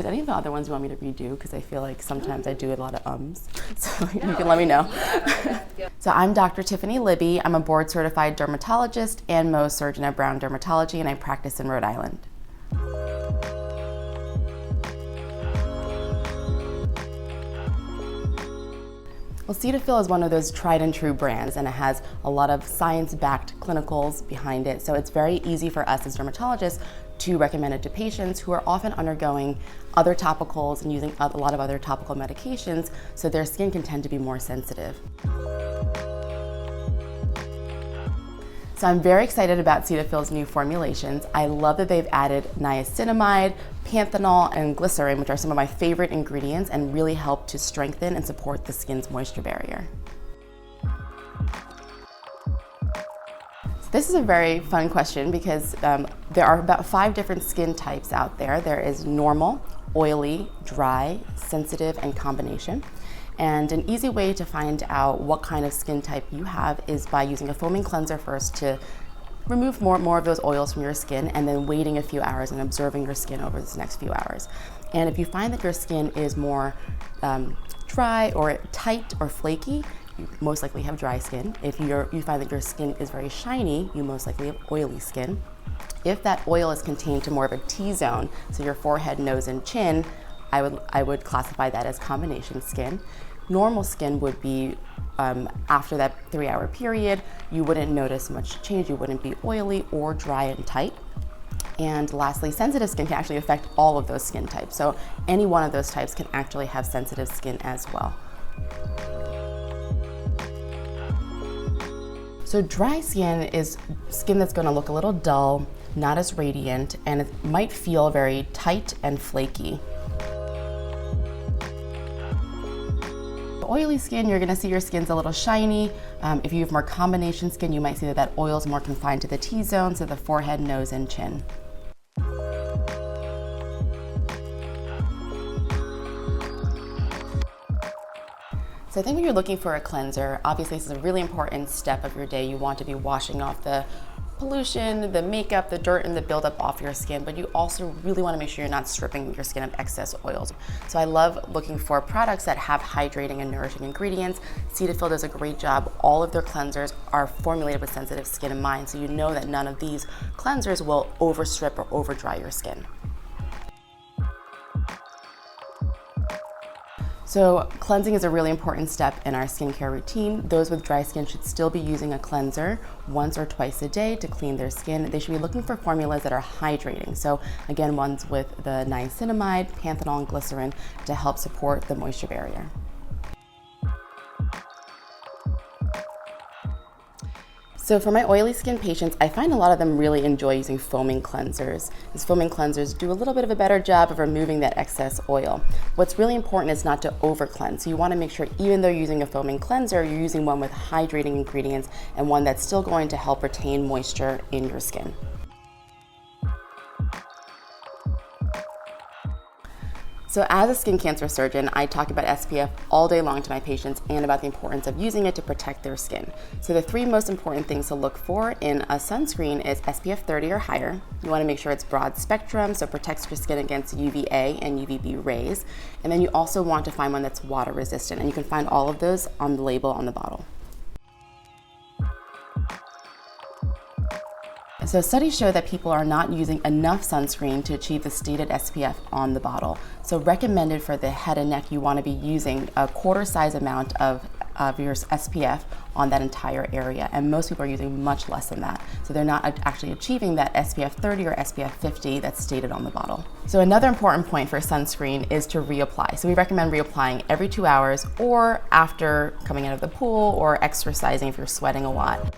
any of the other ones you want me to redo? Because I feel like sometimes I do a lot of ums, so you can let me know. So I'm Dr. Tiffany Libby. I'm a board certified dermatologist and Mohs surgeon at Brown Dermatology, and I practice in Rhode Island. Well, Cetaphil is one of those tried and true brands, and it has a lot of science-backed clinicals behind it, so it's very easy for us as dermatologists to recommend it to patients who are often undergoing other topicals and using a lot of other topical medications, so their skin can tend to be more sensitive. So I'm very excited about Cetaphil's new formulations. I love that they've added niacinamide, panthenol, and glycerin, which are some of my favorite ingredients and really help to strengthen and support the skin's moisture barrier. So this is a very fun question because there are about 5 different skin types out there. There is normal, oily, dry, sensitive, and combination. And an easy way to find out what kind of skin type you have is by using a foaming cleanser first to remove more of those oils from your skin, and then waiting a few hours and observing your skin over this next few hours. And if you find that your skin is more dry or tight or flaky, you most likely have dry skin. If you find that your skin is very shiny, you most likely have oily skin. If that oil is contained to more of a T-zone, so your forehead, nose, and chin, I would classify that as combination skin. Normal skin would be after that 3-hour period, you wouldn't notice much change. You wouldn't be oily or dry and tight. And lastly, sensitive skin can actually affect all of those skin types. So any one of those types can actually have sensitive skin as well. So dry skin is skin that's going to look a little dull, not as radiant, and it might feel very tight and flaky. Oily skin, you're going to see your skin's a little shiny. If you have more combination skin, you might see that oil is more confined to the T-zone, so the forehead, nose, and chin. So I think when you're looking for a cleanser, obviously this is a really important step of your day. You want to be washing off the pollution, the makeup, the dirt, and the buildup off your skin, but you also really want to make sure you're not stripping your skin of excess oils. So I love looking for products that have hydrating and nourishing ingredients. Cetaphil does a great job. All of their cleansers are formulated with sensitive skin in mind, so you know that none of these cleansers will overstrip or over dry your skin. So cleansing is a really important step in our skincare routine. Those with dry skin should still be using a cleanser once or twice a day to clean their skin. They should be looking for formulas that are hydrating. So again, ones with the niacinamide, panthenol, and glycerin to help support the moisture barrier. So for my oily skin patients, I find a lot of them really enjoy using foaming cleansers. These foaming cleansers do a little bit of a better job of removing that excess oil. What's really important is not to over cleanse. So you want to make sure even though you're using a foaming cleanser, you're using one with hydrating ingredients and one that's still going to help retain moisture in your skin. So as a skin cancer surgeon, I talk about SPF all day long to my patients and about the importance of using it to protect their skin. So the 3 most important things to look for in a sunscreen is SPF 30 or higher. You want to make sure it's broad spectrum, so it protects your skin against UVA and UVB rays. And then you also want to find one that's water resistant, and you can find all of those on the label on the bottle. So studies show that people are not using enough sunscreen to achieve the stated SPF on the bottle. So recommended for the head and neck, you want to be using a quarter size amount of your SPF on that entire area. And most people are using much less than that. So they're not actually achieving that SPF 30 or SPF 50 that's stated on the bottle. So another important point for sunscreen is to reapply. So we recommend reapplying every 2 hours or after coming out of the pool or exercising if you're sweating a lot.